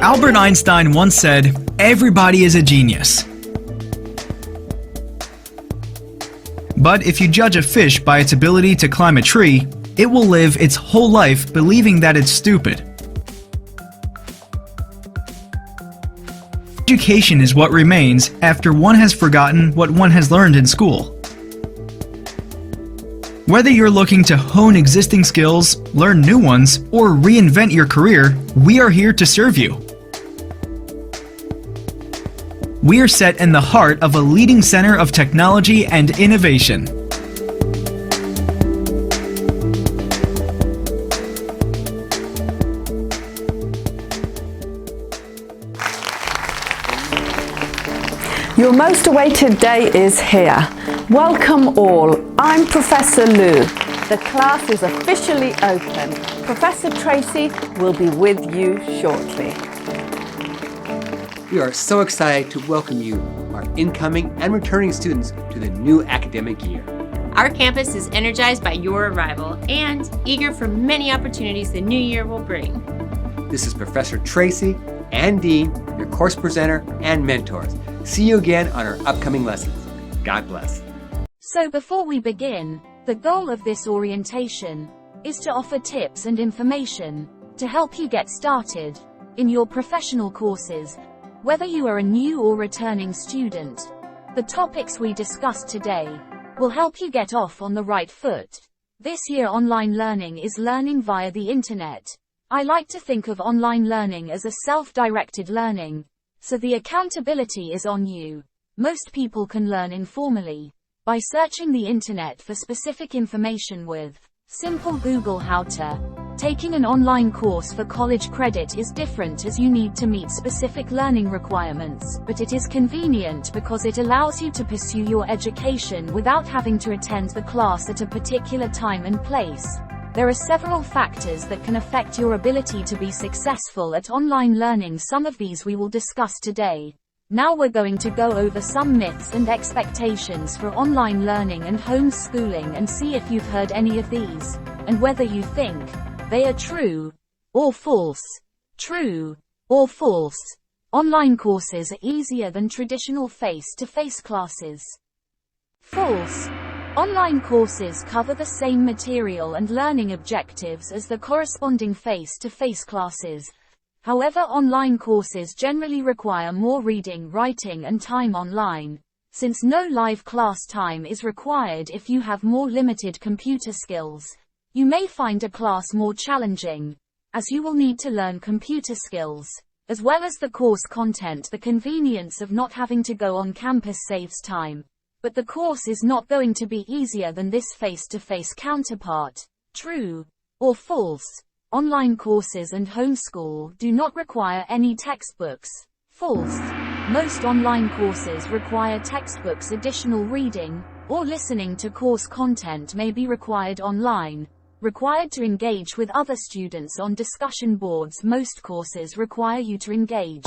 Albert Einstein once said, "Everybody is a genius." But if you judge a fish by its ability to climb a tree, it will live its whole life believing that it's stupid. Education is what remains after one has forgotten what one has learned in school. Whether you're looking to hone existing skills, learn new ones, or reinvent your career, we are here to serve you. We are set in the heart of a leading center of technology and innovation. Your most awaited day is here. Welcome all. I'm Professor Lou. The class is officially open. Professor Tracy will be with you shortly. We are so excited to welcome you, our incoming and returning students, to the new academic year. Our campus is energized by your arrival and eager for many opportunities the new year will bring. This is Professor Tracy and Dean, your course presenter and mentors. See you again on our upcoming lessons. God bless. So before we begin, the goal of this orientation is to offer tips and information to help you get started in your professional courses, whether you are a new or returning student. The topics we discussed today will help you get off on the right foot. This year online learning is learning via the internet. I like to think of online learning as a self-directed learning, so the accountability is on you. Most people can learn informally by searching the internet for specific information with simple Google how to. Taking an online course for college credit is different as you need to meet specific learning requirements, but it is convenient because it allows you to pursue your education without having to attend the class at a particular time and place. There are several factors that can affect your ability to be successful at online learning. Some of these we will discuss today. Now we're going to go over some myths and expectations for online learning and homeschooling and see if you've heard any of these, and whether you think they are true or false. True or false. Online courses are easier than traditional face-to-face classes. False. Online courses cover the same material and learning objectives as the corresponding face-to-face classes. However, online courses generally require more reading, writing and time online, since no live class time is required. If you have more limited computer skills, you may find a class more challenging, as you will need to learn computer skills, as well as the course content. The convenience of not having to go on campus saves time, but the course is not going to be easier than this face-to-face counterpart. True or false? Online courses and homeschool do not require any textbooks. False. Most online courses require textbooks. Additional reading or listening to course content may be required online. Required to engage with other students on discussion boards. Most courses require you to engage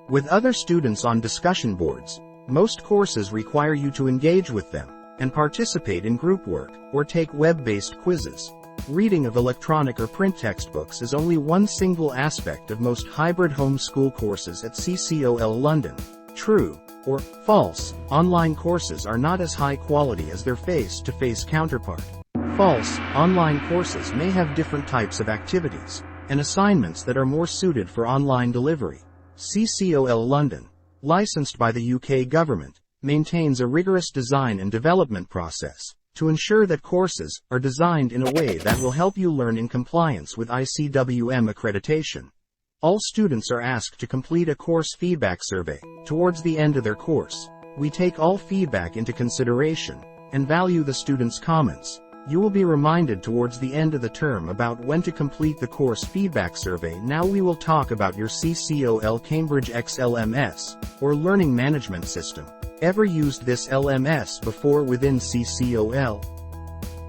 with other students on discussion boards. Most courses require you to engage with them and participate in group work or take web-based quizzes. Reading of electronic or print textbooks is only one single aspect of most hybrid homeschool courses at CCOL London. True or false, online courses are not as high quality as their face-to-face counterpart. False, online courses may have different types of activities and assignments that are more suited for online delivery. CCOL London, licensed by the UK government, maintains a rigorous design and development process to ensure that courses are designed in a way that will help you learn in compliance with ICWM accreditation. All students are asked to complete a course feedback survey towards the end of their course. We take all feedback into consideration and value the students' comments. You will be reminded towards the end of the term about when to complete the course feedback survey. Now we will talk about your CCOL Cambridge XLMS, or Learning Management System. Ever used this LMS before within CCOL?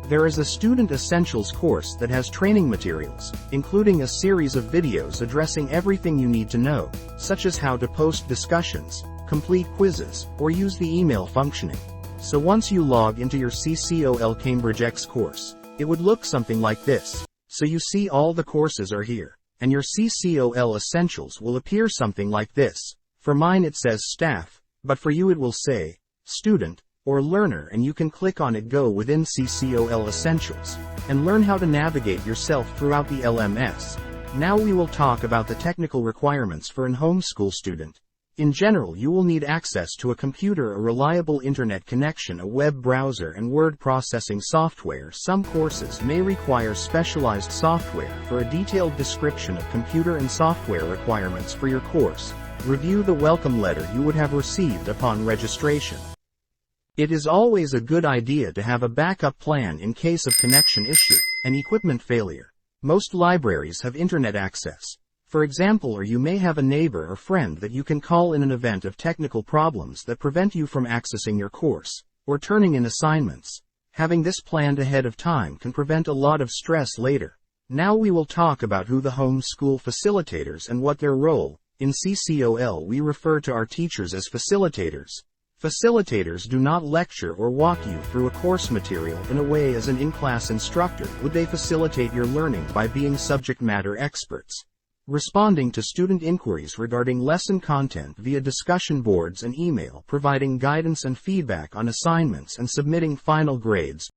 There is a Student Essentials course that has training materials, including a series of videos addressing everything you need to know, such as how to post discussions, complete quizzes, or use the email functioning. So once you log into your CCOL Cambridge X course, it would look something like this. So you see all the courses are here. and your CCOL essentials will appear something like this. For mine it says staff, but for you it will say student or learner, and you can click on it. Go within CCOL essentials and learn how to navigate yourself throughout the LMS. Now we will talk about the technical requirements for an homeschool student. In general, you will need access to a computer, a reliable internet connection, a web browser, and word processing software. Some courses may require specialized software. For a detailed description of computer and software requirements for your course, review the welcome letter you would have received upon registration. It is always a good idea to have a backup plan in case of connection issue and equipment failure. Most libraries have internet access, for example, or you may have a neighbor or friend that you can call in an event of technical problems that prevent you from accessing your course or turning in assignments. Having this planned ahead of time can prevent a lot of stress later. Now we will talk about who the homeschool facilitators and what their role. In CCOL, we refer to our teachers as facilitators. Facilitators do not lecture or walk you through a course material in a way as an in-class instructor would. They facilitate your learning by being subject matter experts, responding to student inquiries regarding lesson content via discussion boards and email, providing guidance and feedback on assignments, and submitting final grades.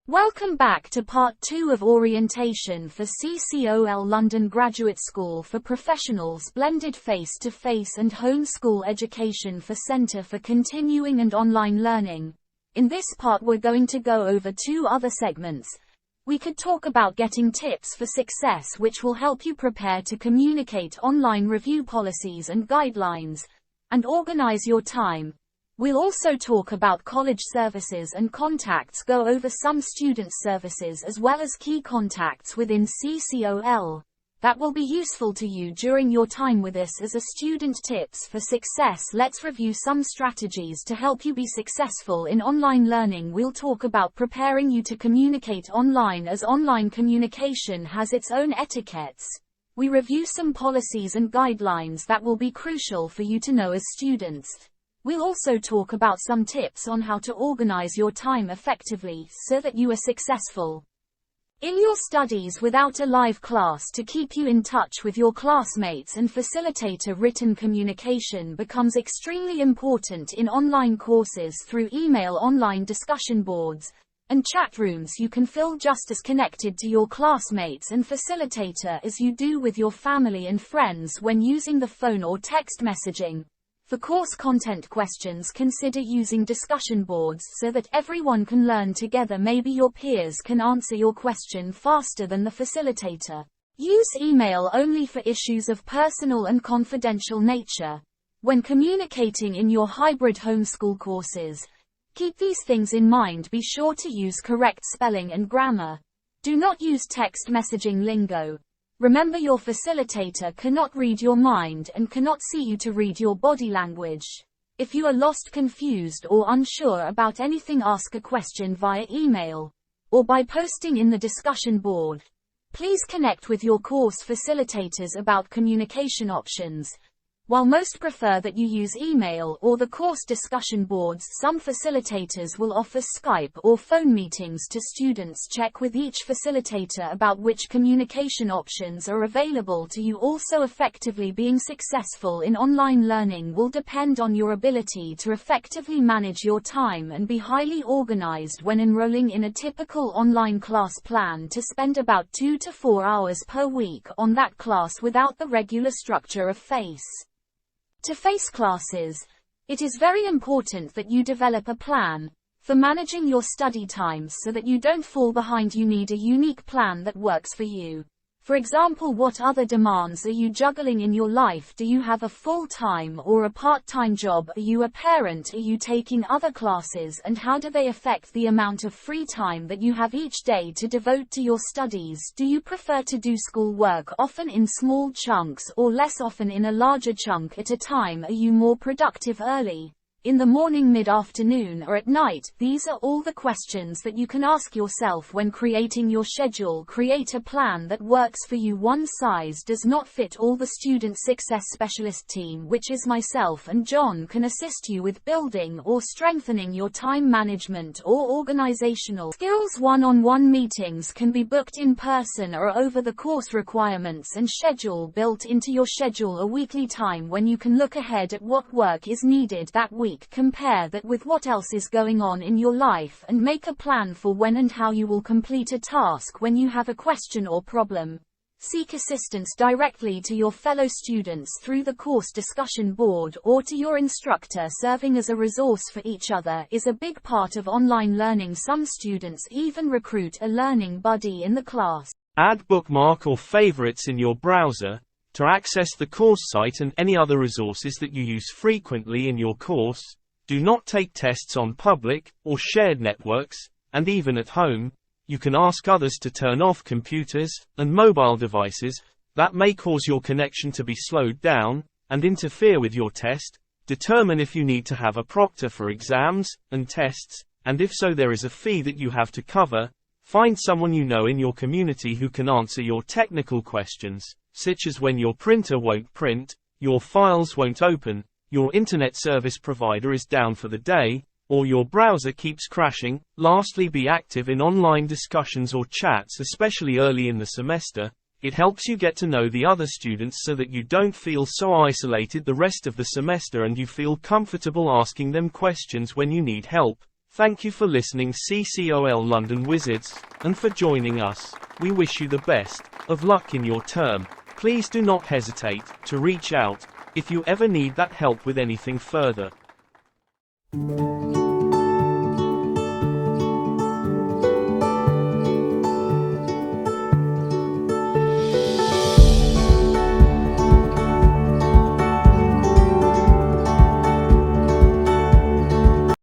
Welcome back to part 2 of orientation for CCOL London Graduate School for Professionals blended face-to-face and homeschool education for Centre for Continuing and Online Learning. In this part we're going to go over 2 other segments. We could talk about getting tips for success which will help you prepare to communicate online review policies and guidelines, and organize your time. We'll also talk about college services and contacts, go over some student services as well as key contacts within CCOL that will be useful to you during your time with us as a student. Tips for success. Let's review some strategies to help you be successful in online learning. We'll talk about preparing you to communicate online, as online communication has its own etiquettes. We review some policies and guidelines that will be crucial for you to know as students. We'll also talk about some tips on how to organize your time effectively so that you are successful in your studies without a live class. To keep you in touch with your classmates and facilitate a written communication becomes extremely important in online courses through email, online discussion boards, and chat rooms. You can feel just as connected to your classmates and facilitator as you do with your family and friends when using the phone or text messaging. For course content questions, consider using discussion boards so that everyone can learn together. Maybe your peers can answer your question faster than the facilitator. Use email only for issues of personal and confidential nature. When communicating in your hybrid homeschool courses, keep these things in mind. Be sure to use correct spelling and grammar. Do not use text messaging lingo. Remember, your facilitator cannot read your mind and cannot see you to read your body language. If you are lost, confused, or unsure about anything, ask a question via email or by posting in the discussion board. Please connect with your course facilitators about communication options. While most prefer that you use email or the course discussion boards, some facilitators will offer Skype or phone meetings to students. Check with each facilitator about which communication options are available to you. Also, effectively being successful in online learning will depend on your ability to effectively manage your time and be highly organized when enrolling in a typical online class. Plan to spend about 2 to 4 hours per week on that class without the regular structure of face-to-face classes. It is very important that you develop a plan for managing your study times so that you don't fall behind. You need a unique plan that works for you. For example, what other demands are you juggling in your life? Do you have a full-time or a part-time job? Are you a parent? Are you taking other classes? And how do they affect the amount of free time that you have each day to devote to your studies? Do you prefer to do schoolwork often in small chunks or less often in a larger chunk at a time? Are you more productive early in the morning, mid-afternoon, or at night? These are all the questions that you can ask yourself when creating your schedule. Create a plan that works for you. One size does not fit all. The Student Success Specialist team, which is myself and John, can assist you with building or strengthening your time management or organizational skills. One-on-one meetings can be booked in person or over the course requirements and schedule built into your schedule. A weekly time when you can look ahead at what work is needed that week. Compare that with what else is going on in your life and make a plan for when and how you will complete a task. When you have a question or problem, seek assistance directly to your fellow students through the course discussion board or to your instructor. Serving as a resource for each other is a big part of online learning. Some students even recruit a learning buddy in the class. Add bookmark or favorites in your browser to access the course site and any other resources that you use frequently in your course. Do not take tests on public or shared networks, and even at home, you can ask others to turn off computers and mobile devices that may cause your connection to be slowed down and interfere with your test. Determine if you need to have a proctor for exams and tests, and if so, there is a fee that you have to cover. Find someone you know in your community who can answer your technical questions, such as when your printer won't print, your files won't open, your internet service provider is down for the day, or your browser keeps crashing. Lastly, be active in online discussions or chats, especially early in the semester. It helps you get to know the other students so that you don't feel so isolated the rest of the semester and you feel comfortable asking them questions when you need help. Thank you for listening, CCOL London Wizards, and for joining us. We wish you the best of luck in your term. Please do not hesitate to reach out if you ever need that help with anything further.